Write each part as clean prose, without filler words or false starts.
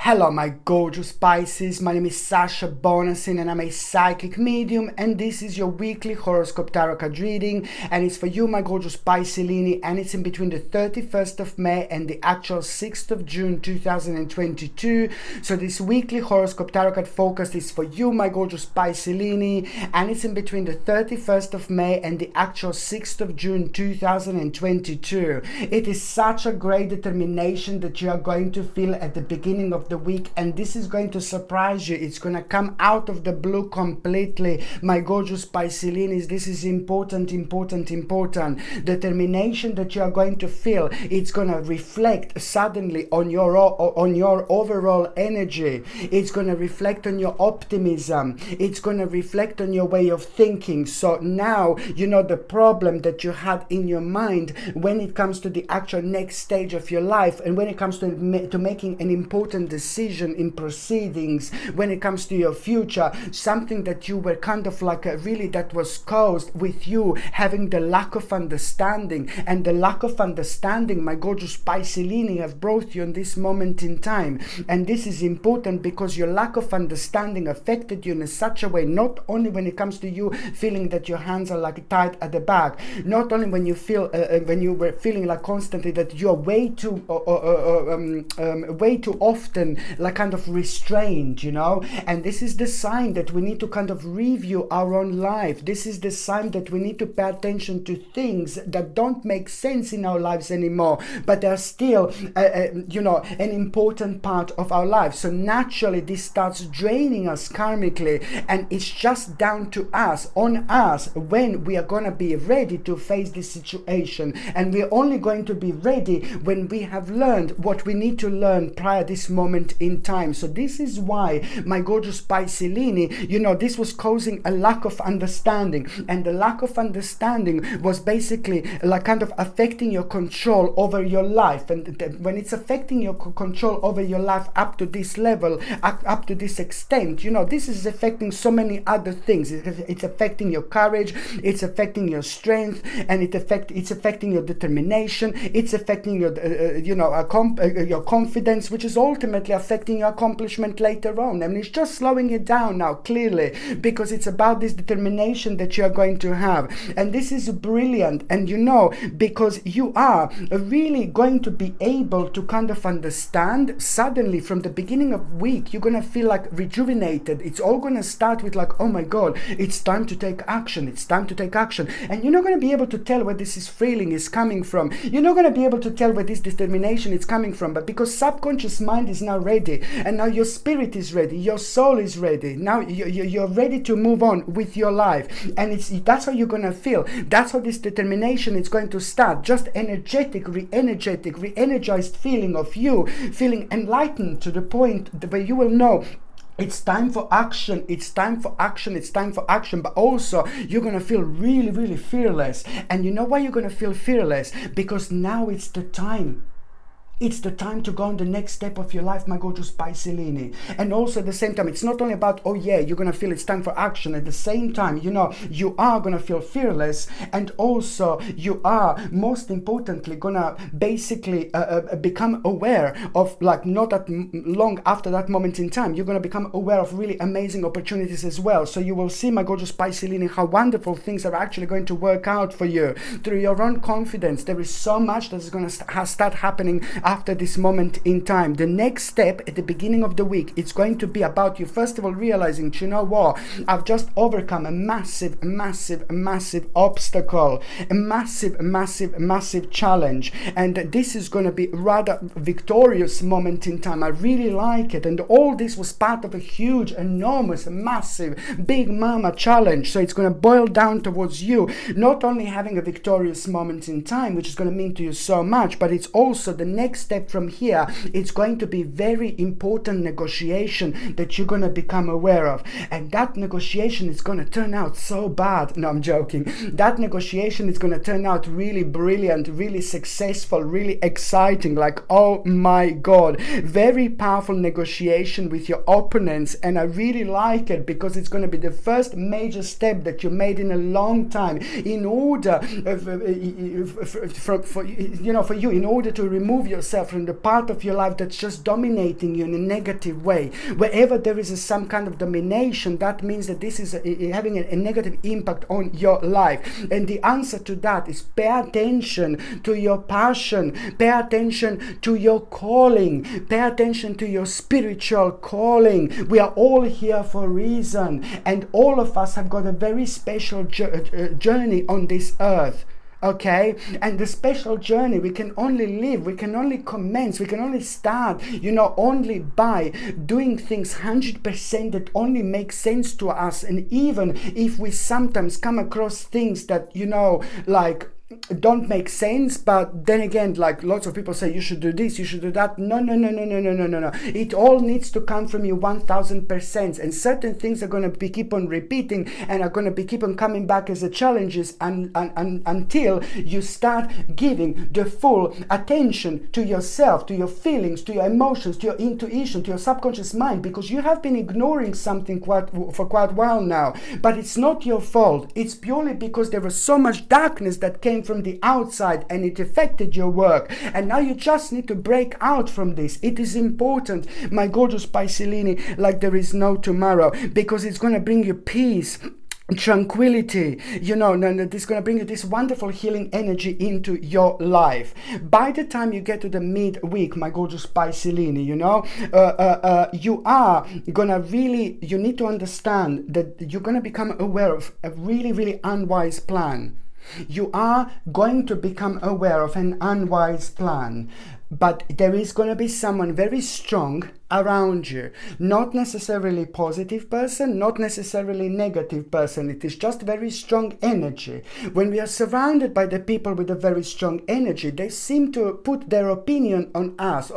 Hello, my gorgeous Pisces. My name is Sasha Bonasin and I'm a psychic medium, and this is your weekly horoscope tarot card reading, and it's for you, my gorgeous Piscelini, and it's in between the 31st of May and the actual 6th of June 2022. So this weekly horoscope tarot card focus is for you, my gorgeous Piscelini, and it's in between the 31st of May and the actual 6th of June 2022. It is such a great determination that you are going to feel at the beginning of the week, and this is going to surprise you. It's going to come out of the blue completely, my gorgeous Piscelinis. This is important determination that you are going to feel. It's going to reflect suddenly on your overall energy. It's going to reflect on your optimism. It's going to reflect on your way of thinking. So now you know the problem that you had in your mind when it comes to the actual next stage of your life, and when it comes to making an important decision in proceedings, when it comes to your future, something that you were kind of like really that was caused with you having the lack of understanding, and the lack of understanding, my gorgeous Piscelini, have brought you in this moment in time. And this is important because your lack of understanding affected you in such a way, not only when it comes to you feeling that your hands are like tied at the back, not only when you feel when you were feeling like constantly that you're way too often like kind of restrained, you know. And this is the sign that we need to kind of review our own life. This is the sign that we need to pay attention to things that don't make sense in our lives anymore, but they're still you know, an important part of our life. So naturally this starts draining us karmically, and it's just down to us, on us, when we are going to be ready to face this situation. And we're only going to be ready when we have learned what we need to learn prior this moment in time. So this is why, my gorgeous Piscelini, you know, this was causing a lack of understanding, and the lack of understanding was basically like kind of affecting your control over your life. And when it's affecting your control over your life up to this level, up to this extent, you know, this is affecting so many other things. It's affecting your courage, it's affecting your strength, and it's affecting your determination, it's affecting your you know, your confidence, which is ultimately affecting your accomplishment later on. I mean, it's just slowing it down now, clearly, because it's about this determination that you are going to have. And this is brilliant, and you know, because you are really going to be able to kind of understand suddenly from the beginning of week. You're going to feel like rejuvenated. It's all going to start with like, oh my god, it's time to take action, it's time to take action. And you're not going to be able to tell where this is feeling is coming from. You're not going to be able to tell where this determination is coming from, but because subconscious mind is now ready, and now your spirit is ready, your soul is ready, now you're ready to move on with your life. And that's how you're going to feel. That's how this determination is going to start. Just energetic, re-energized feeling of you feeling enlightened to the point where you will know it's time for action, it's time for action, it's time for action. But also you're going to feel really fearless. And you know why you're going to feel fearless? Because now it's the time. It's the time to go on the next step of your life, my gorgeous Piscelini. And also at the same time, it's not only about, oh yeah, you're going to feel it's time for action. At the same time, you know, you are going to feel fearless, and also you are, most importantly, going to basically become aware of, like, not that long after that moment in time, you're going to become aware of really amazing opportunities as well. So you will see, my gorgeous Piscelini, how wonderful things are actually going to work out for you through your own confidence. There is so much that is going to start happening after this moment in time. The next step at the beginning of the week, it's going to be about you first of all realizing, you know what, I've just overcome a massive obstacle, a massive challenge, and this is going to be rather victorious moment in time. I really like it, and all this was part of a huge, enormous, massive, big mama challenge. So it's going to boil down towards you not only having a victorious moment in time, which is going to mean to you so much, but it's also the next step from here. It's going to be very important negotiation that you're going to become aware of, and that negotiation is going to turn out so bad. No, I'm joking. That negotiation is going to turn out really brilliant, really successful, really exciting, like, oh my god, very powerful negotiation with your opponents. And I really like it because it's going to be the first major step that you made in a long time in order for you, in order to remove yourself yourself from the part of your life that's just dominating you in a negative way. Wherever there is some kind of domination, that means that this is having a negative impact on your life. And the answer to that is pay attention to your passion, pay attention to your calling, pay attention to your spiritual calling. We are all here for a reason, and all of us have got a very special journey on this earth. Okay, and the special journey we can only live, we can only commence, we can only start, only by doing things 100% that only make sense to us. And even if we sometimes come across things that like don't make sense, but then again, like lots of people say, you should do this, you should do that. No. It all needs to come from you 1000%, and certain things are going to keep on repeating and are going to keep on coming back as a challenges until you start giving the full attention to yourself, to your feelings, to your emotions, to your intuition, to your subconscious mind, because you have been ignoring something for quite a while now. But it's not your fault. It's purely because there was so much darkness that came from the outside and it affected your work, and now you just need to break out from this. It is important, my gorgeous Pisces, like there is no tomorrow, because it's going to bring you peace, tranquility, this is going to bring you this wonderful healing energy into your life. By the time you get to the midweek, my gorgeous Pisces, you are gonna really, you need to understand that you're going to become aware of a really, really unwise plan. You are going to become aware of an unwise plan, but there is going to be someone very strong around you, not necessarily positive person, not necessarily negative person. It is just very strong energy. When we are surrounded by the people with a very strong energy, they seem to put their opinions on us,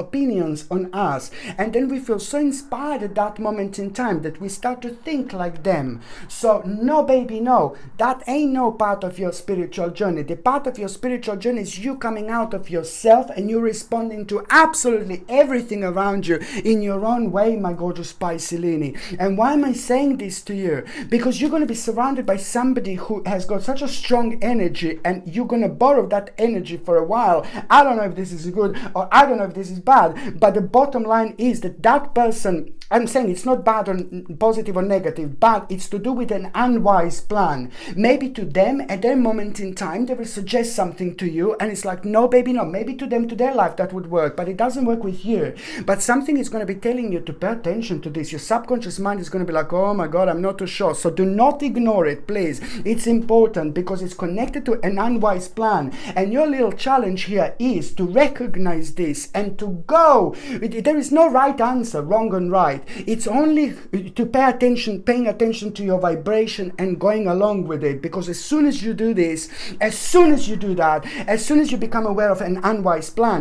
and then we feel so inspired at that moment in time that we start to think like them. So no, baby, no, that ain't no part of your spiritual journey. The part of your spiritual journey is you coming out of yourself and you responding to absolutely everything around you in your own way, my gorgeous Pisces. And why am I saying this to you? Because you're going to be surrounded by somebody who has got such a strong energy, and you're going to borrow that energy for a while. I don't know if this is good or I don't know if this is bad, but the bottom line is that person, I'm saying it's not bad or positive or negative, but it's to do with an unwise plan. Maybe to them at their moment in time they will suggest something to you and it's like, no baby, no. Maybe to them, to their life, that would work, but it doesn't work with you. But something is going to be telling you to pay attention to this. Your subconscious mind is going to be like, oh my God, I'm not too sure. So do not ignore it, please. It's important because it's connected to an unwise plan. And your little challenge here is to recognize this and to go. There is no right answer, wrong and right. It's only to paying attention to your vibration and going along with it. Because as soon as you do this, as soon as you do that, as soon as you become aware of an unwise plan,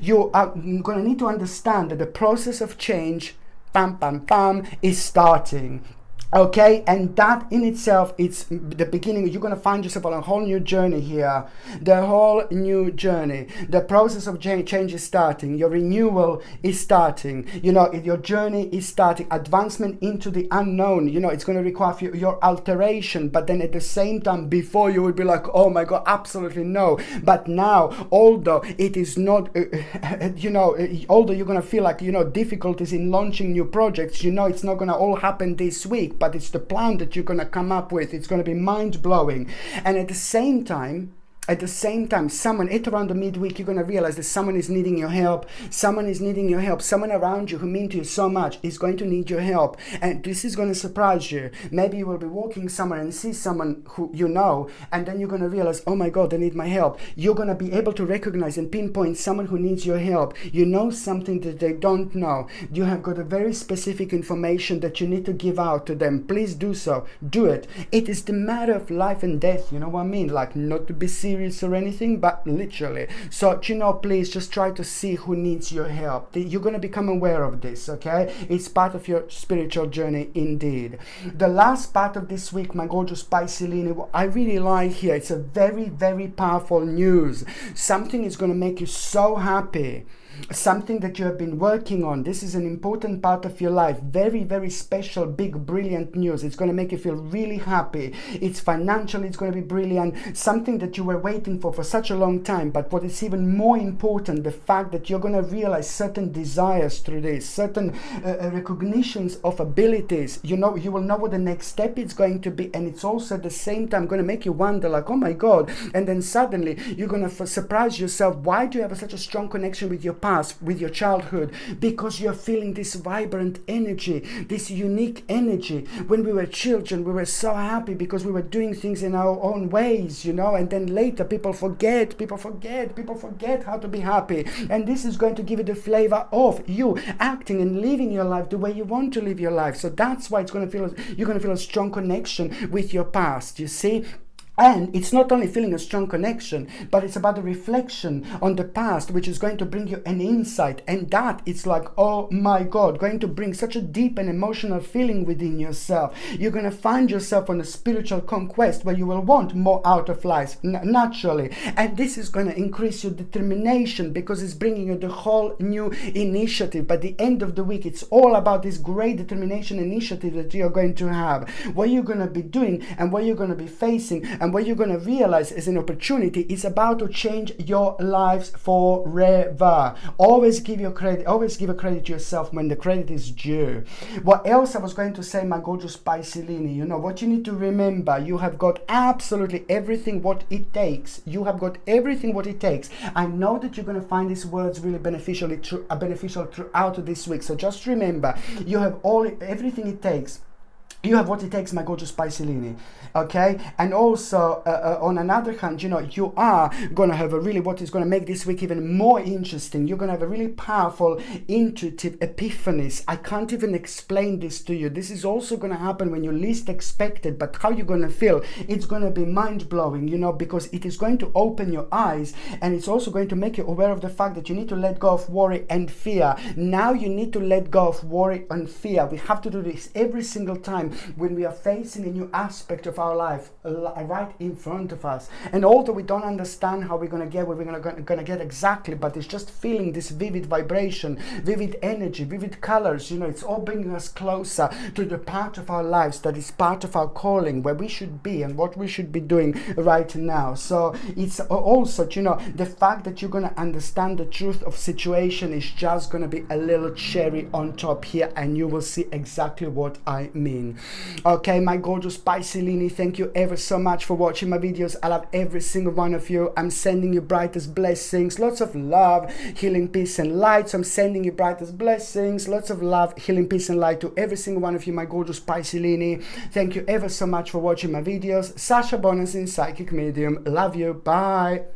you are going to need to understand that the process of change, is starting. Okay, and that in itself, it's the beginning. You're going to find yourself on a whole new journey here. The whole new journey. The process of change is starting. Your renewal is starting. Your journey is starting. Advancement into the unknown. It's going to require your alteration. But then at the same time, before you would be like, oh my God, absolutely no. But now, although it is not, although you're going to feel like, difficulties in launching new projects, it's not going to all happen this week. But it's the plan that you're going to come up with. It's going to be mind-blowing. And at the same time, someone at around the midweek, you're going to realize that someone is needing your help. Someone around you who mean to you so much is going to need your help. And this is going to surprise you. Maybe you will be walking somewhere and see someone who and then you're going to realize, oh my God, they need my help. You're going to be able to recognize and pinpoint someone who needs your help. You know something that they don't know. You have got a very specific information that you need to give out to them. Please do so. Do it. It is the matter of life and death. You know what I mean? Like, not to be serious or anything, but literally. So please just try to see who needs your help. You're going to become aware of this. Okay, it's part of your spiritual journey indeed. The last part of this week, my gorgeous Pisces, I really like here, it's a very, very powerful news. Something is going to make you so happy. something that you have been working on. This is an important part of your life. Very, very special, big, brilliant news. It's going to make you feel really happy. It's financially, it's going to be brilliant. Something that you were waiting for such a long time. But what is even more important, the fact that you're going to realize certain desires through this, certain recognitions of abilities. You know, you will know what the next step is going to be, and it's also at the same time going to make you wonder, like, oh my God. And then suddenly you're going to surprise yourself. Why do you have such a strong connection with your past, with your childhood? Because you're feeling this vibrant energy, this unique energy. When we were children, we were so happy because we were doing things in our own ways, you know, and then later people forget how to be happy. And this is going to give you the flavor of you acting and living your life the way you want to live your life. So that's why you're going to feel a strong connection with your past, you see. And it's not only feeling a strong connection, but it's about a reflection on the past, which is going to bring you an insight. And that it's like, oh my God, going to bring such a deep and emotional feeling within yourself. You're going to find yourself on a spiritual conquest where you will want more out of life, naturally. And this is going to increase your determination because it's bringing you the whole new initiative. By the end of the week, it's all about this great determination initiative that you're going to have. What you're going to be doing and what you're going to be facing and what you're going to realize is an opportunity. It's about to change your lives forever. Always give a credit to yourself when the credit is due. What else I was going to say, my gorgeous Piscelini, you know, what you need to remember, you have got absolutely everything what it takes. You have got everything what it takes. I know that you're going to find these words really beneficial throughout this week. So just remember, you have everything it takes. You have what it takes, my gorgeous Piscelini, okay? And also, on another hand, you know, you are going to have what is going to make this week even more interesting. You're going to have a really powerful, intuitive epiphanies. I can't even explain this to you. This is also going to happen when you least expect it, but how you're going to feel, it's going to be mind-blowing, you know, because it is going to open your eyes, and it's also going to make you aware of the fact that you need to let go of worry and fear. Now you need to let go of worry and fear. We have to do this every single time when we are facing a new aspect of our life right in front of us. And although we don't understand how we're going to get where we're going to get exactly, but it's just feeling this vivid vibration, vivid energy, vivid colors, you know, it's all bringing us closer to the part of our lives that is part of our calling, where we should be and what we should be doing right now. So it's also, you know, the fact that you're going to understand the truth of situation is just going to be a little cherry on top here, and you will see exactly what I mean. Okay, my gorgeous Piscelini, thank you ever so much for watching my videos. I love every single one of you. I'm sending you brightest blessings, lots of love, healing, peace and light. So I'm sending you brightest blessings, lots of love, healing, peace and light to every single one of you, my gorgeous Piscelini. Thank you ever so much for watching my videos. Sasha Bonasin, psychic medium. Love you. Bye.